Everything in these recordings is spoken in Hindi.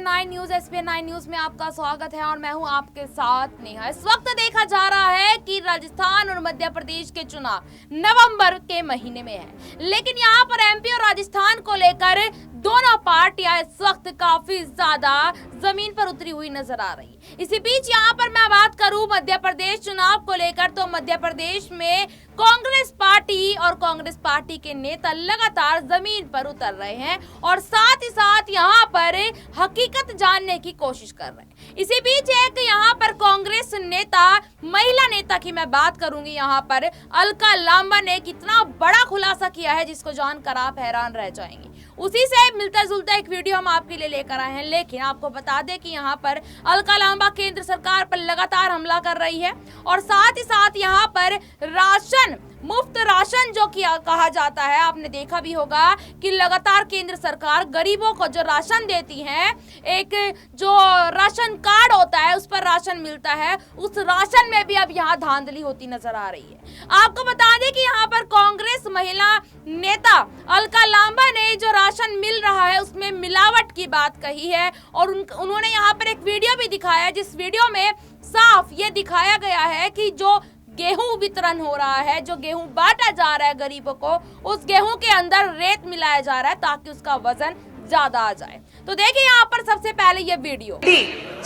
SBN9 न्यूज में आपका स्वागत है और मैं हूं आपके साथ नेहा। इस वक्त देखा जा रहा है कि राजस्थान और मध्य प्रदेश के चुनाव नवंबर के महीने में है, लेकिन यहां पर एमपी और राजस्थान को लेकर दोनों पार्टियां इस वक्त काफी ज्यादा जमीन पर उतरी हुई नजर आ रही है। इसी बीच यहां पर मैं बात करूं मध्य प्रदेश चुनाव को लेकर, तो मध्य प्रदेश में कांग्रेस पार्टी और कांग्रेस पार्टी के नेता लगातार जमीन पर उतर रहे हैं और साथ ही साथ यहां पर हकीकत जानने की कोशिश कर रहे हैं। इसी बीच एक यहां पर कांग्रेस नेता, महिला नेता की मैं बात करूंगी, यहां पर अलका लांबा ने कितना बड़ा खुलासा किया है जिसको जानकर आप हैरान रह जाएंगे। उसी से मिलता जुलता एक वीडियो हम आपके लिए लेकर आए हैं, लेकिन आपको बता दें कि यहाँ पर अलका लांबा केंद्र सरकार पर लगातार हमला कर रही है और साथ ही साथ यहाँ पर राशन, मुफ्त राशन जो कि कहा जाता है, आपने देखा भी होगा कि लगातार केंद्र सरकार गरीबों को जो राशन देती है, एक जो राशन कार्ड होता है उस पर राशन मिलता है, उस राशन में भी अब यहाँ धांधली होती नजर आ रही है। आपको बता दें कि यहाँ पर कांग्रेस महिला नेता अलका लांबा ने जो राशन मिल रहा है उसमें मिलावट की बात कही है और उन्होंने यहाँ पर एक वीडियो भी दिखाया, जिस वीडियो में साफ ये दिखाया गया है कि जो गेहूं वितरण हो रहा है, जो गेहूं बांटा जा रहा है गरीबों को, उस गेहूं के अंदर रेत मिलाया जा रहा है ताकि उसका वजन ज्यादा आ जाए। तो देखिए यहाँ पर सबसे पहले ये वीडियो।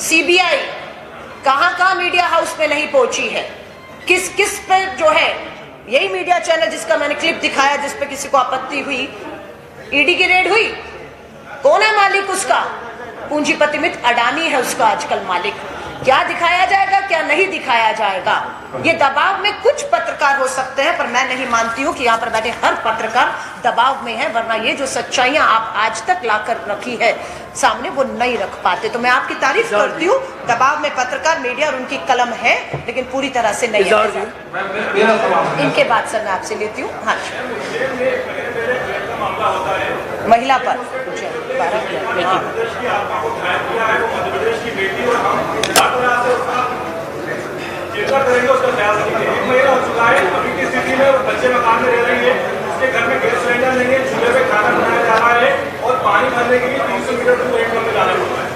सीबीआई कहां मीडिया हाउस पे नहीं पहुंची है, किस किस पे जो है, यही मीडिया चैनल जिसका मैंने क्लिप दिखाया जिस पे किसी को आपत्ति हुई, ईडी की रेड हुई, कौन है मालिक उसका? पूंजीपति अडानी है उसका आजकल मालिक। क्या दिखाया जाएगा, क्या नहीं दिखाया जाएगा, ये दबाव में कुछ पत्रकार हो सकते हैं, पर मैं नहीं मानती हूं कि यहाँ पर बैठे हर पत्रकार दबाव में है, वरना ये जो सच्चाइयां आप आज तक लाकर रखी है सामने वो नहीं रख पाते। तो मैं आपकी तारीफ करती हूँ, दबाव में पत्रकार, मीडिया और उनकी कलम है, लेकिन पूरी तरह से नहीं है। इनके बाद सर मैं आपसे लेती हूँ। हाँ, महिला पर बच्चे मकान में रह रही है, उसके घर में गैस सिलेंडर नहीं है, चूल्हे पे खाना बनाया जा रहा है और पानी भरने के लिए 300 मीटर दूर एक में जाना पड़ता है।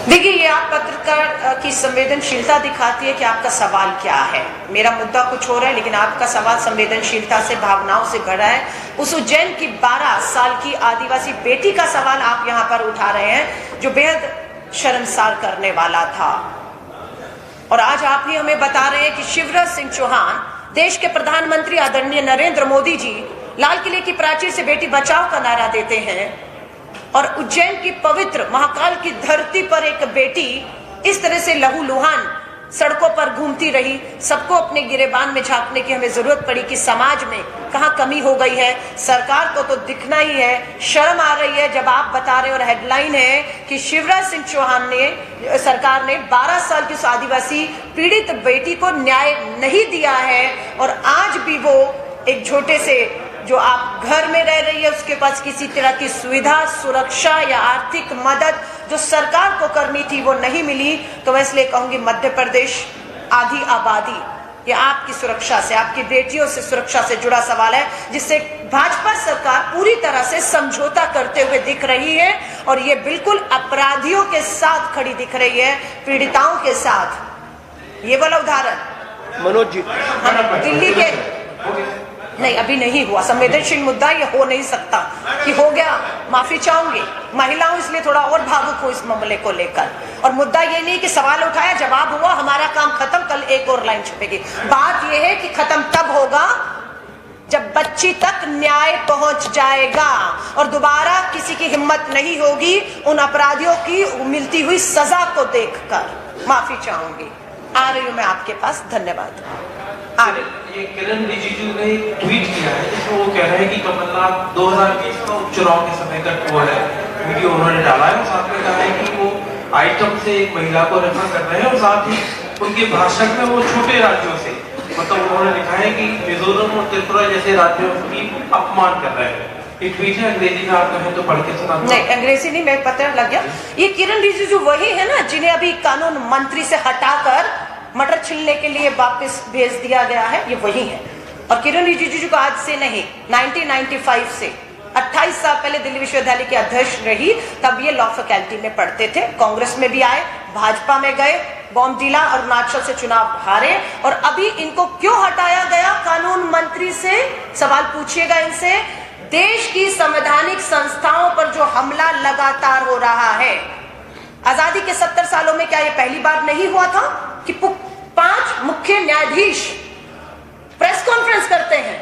देखिए, ये आप पत्रकार की संवेदनशीलता दिखाती है कि आपका सवाल क्या है। मेरा मुद्दा कुछ हो रहा है, लेकिन आपका सवाल संवेदनशीलता से, भावनाओं से भरा है। उस उज्जैन की 12 साल की आदिवासी बेटी का सवाल आप यहाँ पर उठा रहे हैं, जो बेहद शर्मसार करने वाला था। और आज आप ही हमें बता रहे हैं कि शिवराज सिंह चौहान, देश के प्रधानमंत्री आदरणीय नरेंद्र मोदी जी, लाल किले की प्राचीर से बेटी बचाओ का नारा देते हैं और उज्जैन की पवित्र महाकाल की धरती पर एक बेटी इस तरह से लहूलुहान सड़कों पर घूमती रही। सबको अपने गिरेबान में झांकने की हमें जरूरत पड़ी कि समाज में कहां कमी हो गई है। सरकार को तो दिखना ही है, शर्म आ रही है जब आप बता रहे हो, और हेडलाइन है कि शिवराज सिंह चौहान ने, सरकार ने 12 साल की उस आदिवासी पीड़ित बेटी को न्याय नहीं दिया है और आज भी वो एक छोटे से, जो आप घर में रह रही है, उसके पास किसी तरह की सुविधा, सुरक्षा या आर्थिक मदद जो सरकार को करनी थी वो नहीं मिली। तो मैं इसलिए कहूंगी, मध्य प्रदेश आधी आबादी, ये आपकी सुरक्षा से, आपकी बेटियों से सुरक्षा से जुड़ा सवाल है, जिससे भाजपा सरकार पूरी तरह से समझौता करते हुए दिख रही है और ये बिल्कुल अपराधियों के साथ खड़ी दिख रही है, पीड़िताओं के साथ। ये वाला उदाहरण मनोज जी, दिल्ली के नहीं, अभी नहीं हुआ, संवेदनशील मुद्दा ये हो नहीं सकता कि हो गया, माफी चाहूंगी, महिला हूं इसलिए थोड़ा और भावुक हूं इस मामले को लेकर। और मुद्दा ये नहीं कि सवाल उठाया, जवाब हुआ, हमारा काम खत्म, कल एक और लाइन छपेगी। बात यह है कि खत्म तब होगा जब बच्ची तक न्याय पहुंच जाएगा और दोबारा किसी की हिम्मत नहीं होगी उन अपराधियों की मिलती हुई सजा को देखकर। माफी चाहूंगी। आ रही हूं मैं आपके पास, धन्यवाद। ये किरण रिजिजू ने एक ट्वीट किया है जिसमें वो कह रहे हैं कि कमलनाथ 2020 का उपचुनाव के समय का वो है वीडियो उन्होंने डाला है और साथ में कहा है कि वो आइटम से एक महिला को रेफर कर रहे हैं और साथ ही उनके भाषण में वो छोटे राज्यों से, मतलब उन्होंने लिखा है कि मिजोरम और त्रिपुरा जैसे राज्यों की अपमान कर रहे हैं। ये ट्वीट है, अंग्रेजी में आप कहें तो पढ़ के सुना। नहीं, अंग्रेजी नहीं, मैं पता लग गया। ये किरण रिजिजू वही है ना जिन्हें अभी कानून मंत्री से हटाकर मटर छिलने के लिए वापस भेज दिया गया है, ये वही है। और किरण रिजिजू को आज से नहीं, 1995 से 28 साल पहले दिल्ली विश्वविद्यालय के अध्यक्ष रही, तब ये लॉ फैकल्टी में पढ़ते थे। कांग्रेस में भी आए, भाजपा में गए, बॉमडिला अरुणाचल से चुनाव हारे, और अभी इनको क्यों हटाया गया कानून मंत्री से? सवाल पूछिएगा इनसे। देश की संवैधानिक संस्थाओं पर जो हमला लगातार हो रहा है, आजादी के 70 सालों में क्या ये पहली बार नहीं हुआ था कि 5 मुख्य न्यायाधीश प्रेस कॉन्फ्रेंस करते हैं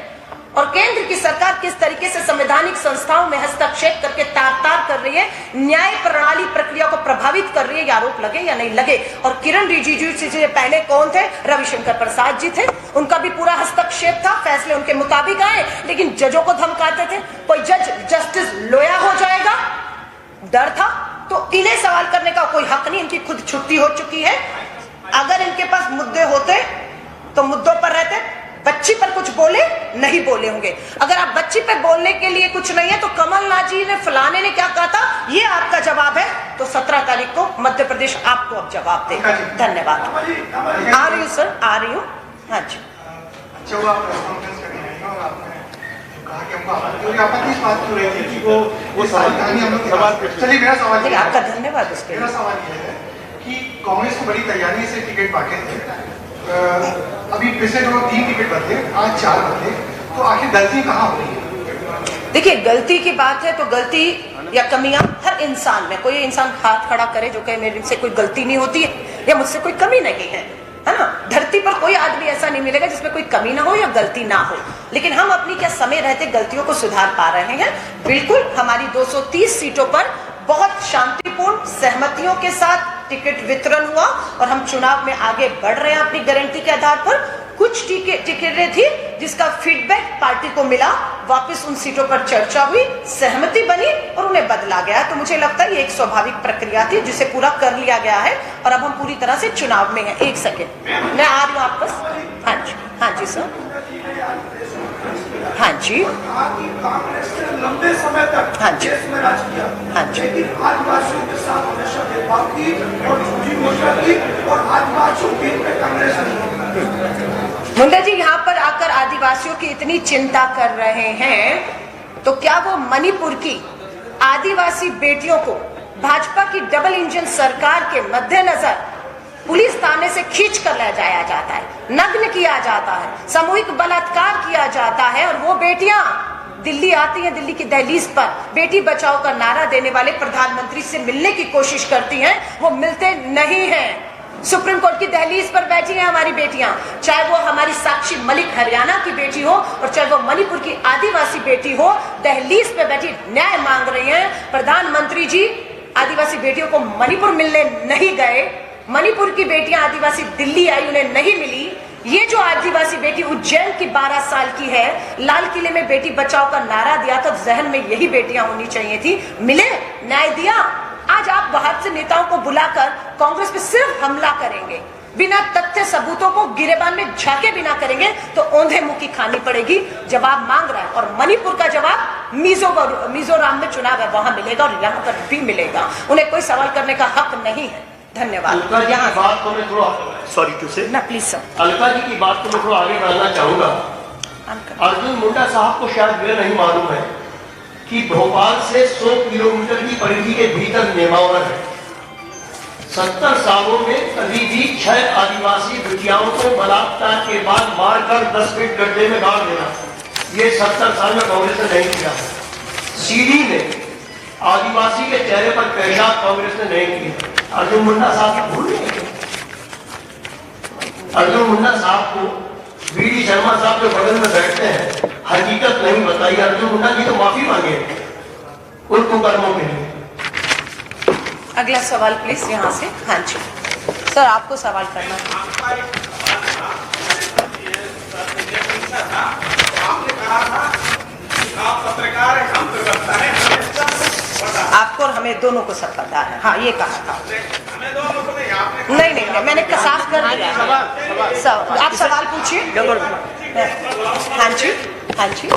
और केंद्र की सरकार किस तरीके से संवैधानिक संस्थाओं में हस्तक्षेप करके तार-तार कर रही है, न्याय प्रणाली प्रक्रिया को प्रभावित कर रही है, ये आरोप लगे या नहीं लगे। और किरण रिजिजू से पहले कौन थे? रविशंकर प्रसाद जी थे, उनका भी पूरा हस्तक्षेप था, फैसले उनके मुताबिक आए, लेकिन जजों को धमकाते थे। कोई जज जस्टिस लोया हो जाएगा, डर था, तो इन्हें सवाल करने का कोई हक नहीं, इनकी खुद छुट्टी हो चुकी है। अगर इनके पास मुद्दे होते तो मुद्दों पर रहते, बच्ची पर कुछ बोले नहीं बोले होंगे। अगर आप बच्ची पर बोलने के लिए कुछ नहीं है तो कमलनाथ जी ने फलाने ने क्या कहा था, ये आपका जवाब है, तो 17 तारीख को मध्य प्रदेश आपको अब जवाब देगा। धन्यवाद। आ रही हूँ सर, आ रही हूँ। हाँ जी। अच्छा, आप प्रेस कॉन्फ्रेंस करने आई और आपने कहा कि हमको आपत्ति इस बात की रही थी कि वो सारी कहानी हम लोग। चलिए, मेरा सवाल आपका धन्यवाद। उसके मेरा सवाल ये है कि कांग्रेस को बड़ी तैयारी से टिकट बांटे थे, अभी पिछले जो 3 टिकट बदले, आज 4 बदले, तो आखिर गलती कहाँ हो रही है? देखिए, गलती की बात है तो गलती या कमियां हर इंसान में, कोई इंसान हाथ खड़ा करे जो कहे मेरे से कोई गलती नहीं होती है या मुझसे कोई कमी नहीं है ना। धरती पर कोई आदमी ऐसा नहीं मिलेगा जिसमें कोई कमी ना हो या गलती ना हो, लेकिन हम अपनी क्या समय रहते गलतियों को सुधार पा रहे हैं। बिल्कुल, हमारी 230 सीटों पर बहुत शांतिपूर्ण सहमतियों के साथ टिकट वितरण हुआ और हम चुनाव में आगे बढ़ रहे हैं अपनी गारंटी के आधार पर। कुछ टिकटें थी जिसका फीडबैक पार्टी को मिला, वापस उन सीटों पर चर्चा हुई, सहमति बनी और उन्हें बदला गया। तो मुझे लगता है ये एक स्वाभाविक प्रक्रिया थी जिसे पूरा कर लिया गया है और अब हम पूरी तरह से चुनाव में हैं। 1 सेकेंड, मैं आ रही हूँ वापस। हाँ जी, हाँ जी सर, हाँ जी, कांग्रेस ने लंबे समय तक हाँ जी, देश में राज किया, हाँ जी, लेकिन आदिवासियों के साथ हमेशा भेदभाव की और झूठी घोषणा की और आदिवासियों के हित में कांग्रेस ने। मुंडा जी यहाँ पर आकर आदिवासियों की इतनी चिंता कर रहे हैं, तो क्या वो मणिपुर की आदिवासी बेटियों को भाजपा की डबल इंजन सरकार के मद्देनजर पुलिस थाने से खींच कर ले जाया जाता है, नग्न किया जाता है, सामूहिक बलात्कार किया जाता है और वो बेटियां दिल्ली आती हैं, दिल्ली की दहलीज पर बेटी बचाओ का नारा देने वाले प्रधानमंत्री से मिलने की कोशिश करती हैं, वो मिलते नहीं हैं। सुप्रीम कोर्ट की दहलीज पर बैठी हैं हमारी बेटियां, चाहे वो हमारी साक्षी मलिक हरियाणा की बेटी हो और चाहे वो मणिपुर की आदिवासी बेटी हो, दहलीज पे बैठी न्याय मांग रही हैं। प्रधानमंत्री जी आदिवासी बेटियों को मणिपुर मिलने नहीं गए, मणिपुर की बेटियां आदिवासी दिल्ली आई, उन्हें नहीं मिली। ये जो आदिवासी बेटी उज्जैन की 12 साल की है, लाल किले में बेटी बचाओ का नारा दिया तो जहन में यही बेटियां होनी चाहिए थी, मिले, न्याय दिया। आज आप बाहर से नेताओं को बुलाकर कांग्रेस पे सिर्फ हमला करेंगे, बिना तथ्य सबूतों को गिरेबान में झाके बिना करेंगे तो औंधे मुंह की खानी पड़ेगी। जवाब मांग रहा है और मणिपुर का जवाब मिजोरम में चुनाव है, वहां मिलेगा और यहाँ पर भी मिलेगा। उन्हें कोई सवाल करने का हक नहीं है। धन्यवाद। अलका जी की बात को मैं थोड़ा सॉरी टू से ना प्लीज सर, अलका जी की बात को मैं थोड़ा आगे बढ़ाना चाहूंगा। अर्जुन मुंडा साहब को शायद यह नहीं मालूम है कि भोपाल से 100 किलोमीटर की परिधि के भीतर नेमावर है। 70 सालों में कभी भी 6 आदिवासी बिटियाओं को बलात्कार के बाद मारकर 10 फीट गड्ढे में गाड़ देना, ये 70 साल में कांग्रेस ने नहीं किया। सीडी में आदिवासी के चेहरे पर पेशाब कांग्रेस ने नहीं किया। अर्जुन मुंडा साहब भूल गए। अर्जुन मुंडा साहब को वीडी शर्मा साहब जो बगल में बैठते हैं हकीकत नहीं बताई। अर्जुन मुंडा जी तो माफी मांगे उन कुकर्मों के लिए। अगला सवाल प्लीज यहाँ से। हाँ जी सर, आपको सवाल करना है। आपने कहा था कि आप पत्रकार हैं, हम प्रवक्ता हैं, आपको और हमें दोनों को सब पता है। हाँ, ये कहा था। हमें दोनों को नहीं, मैंने साफ कर दिया। आप सवाल पूछिए। हाँ जी, हाँ जी,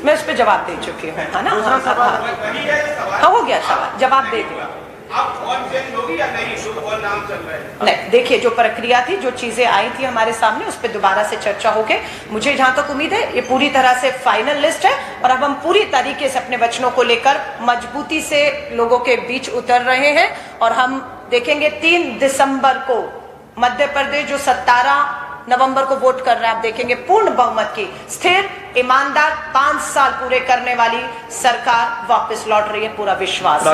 मैं उस पर जवाब दे चुकी हूँ, है ना। हाँ, हो गया सवाल, जवाब दे दिया। आप फॉर्म चेंज होगी या नहीं, जो और नाम चल रहा है? नहीं, देखिए जो प्रक्रिया थी, जो चीजें आई थी हमारे सामने, उस पर दोबारा से चर्चा होके मुझे जहां तक उम्मीद है ये पूरी तरह से फाइनल लिस्ट है और अब हम पूरी तरीके से अपने वचनों को लेकर मजबूती से लोगों के बीच उतर रहे हैं और हम देखेंगे 3 दिसंबर को मध्य प्रदेश जो 17 नवंबर को वोट कर रहे हैं, आप देखेंगे पूर्ण बहुमत की स्थिर ईमानदार 5 साल पूरे करने वाली सरकार वापस लौट रही है, पूरा विश्वास है।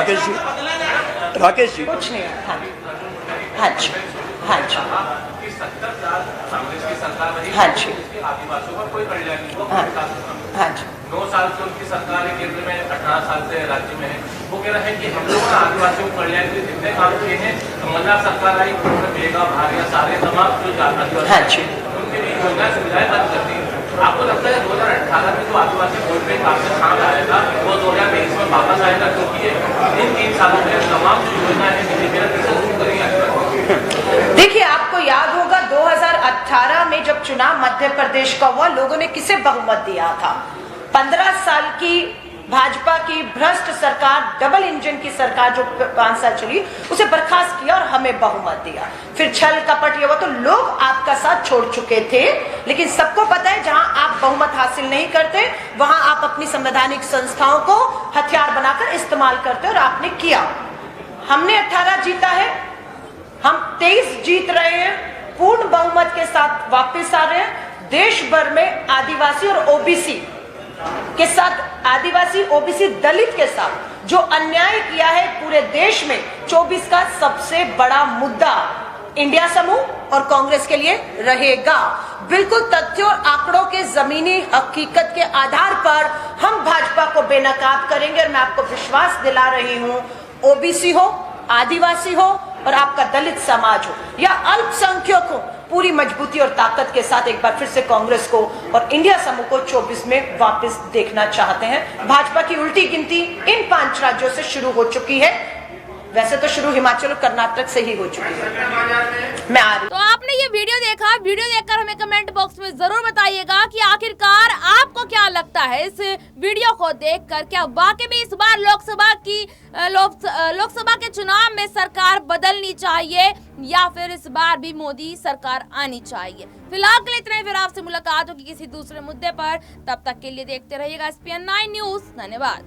राकेश जी कुछ नहीं है। हाँ जी, हाँ जी, 70 साल कांग्रेस की सरकार रही, हाँ जी, आदिवासियों का कोई कल्याण नहीं हुआ, हाँ, कोई विकास नहीं हुआ। हाँ जी, 9 साल से उनकी सरकार है, केंद्र में 18 साल से राज्य में है। वो कह रहे हैं कि हम लोगों ने आदिवासियों को कल्याण के लिए जितने काम किए हैं, कमलनाथ सरकार आई, उन्होंने बेगा भारिया सारे तमाम जो आदिवासी हाँ जी, उनके लिए योजना सुविधाएं बंद कर दी। आपको लगता है 2018 में जो आदिवासी वोट बैंक आपसे काम आया था वो 2023 में वापस आएगा, क्योंकि इन 3 सालों में तमाम जो योजना है शुरू करेंगे? देखिए आपको याद होगा 2018 में जब चुनाव मध्य प्रदेश का हुआ, लोगों ने किसे बहुमत दिया था? 15 साल की भाजपा की भ्रष्ट सरकार, डबल इंजन की सरकार जो 5 साल चली, उसे बर्खास्त किया और हमें बहुमत दिया। फिर छल कपट ये हुआ तो लोग आपका साथ छोड़ चुके थे, लेकिन सबको पता है जहां आप बहुमत हासिल नहीं करते वहां आप अपनी संवैधानिक संस्थाओं को हथियार बनाकर इस्तेमाल करते और आपने किया। हमने 18 जीता है, हम 23 जीत रहे हैं, पूर्ण बहुमत के साथ वापस आ रहे हैं। देश भर में आदिवासी और ओबीसी के साथ, आदिवासी ओबीसी दलित के साथ जो अन्याय किया है पूरे देश में, 24 का सबसे बड़ा मुद्दा इंडिया समूह और कांग्रेस के लिए रहेगा। बिल्कुल तथ्यों और आंकड़ों के जमीनी हकीकत के आधार पर हम भाजपा को बेनकाब करेंगे और मैं आपको विश्वास दिला रही हूं, ओबीसी हो, आदिवासी हो और आपका दलित समाज हो या अल्पसंख्यक हो, पूरी मजबूती और ताकत के साथ एक बार फिर से कांग्रेस को और इंडिया समूह को 24 में वापस देखना चाहते हैं। भाजपा की उल्टी गिनती इन 5 राज्यों से शुरू हो चुकी है, वैसे तो शुरू हिमाचल और कर्नाटक से ही हो चुकी है। मैं आ रही। तो आपने ये वीडियो देखा, वीडियो देखकर हमें कमेंट बॉक्स में जरूर बताइएगा कि आखिरकार आपको क्या लगता है इस वीडियो को देखकर, क्या वाकई में इस बार लोकसभा के चुनाव में सरकार बदलनी चाहिए या फिर इस बार भी मोदी सरकार आनी चाहिए। फिलहाल के लिए इतना ही, फिर आपसे मुलाकात होगी किसी दूसरे मुद्दे पर। तब तक के लिए देखते रहिएगा SPN9 न्यूज। धन्यवाद।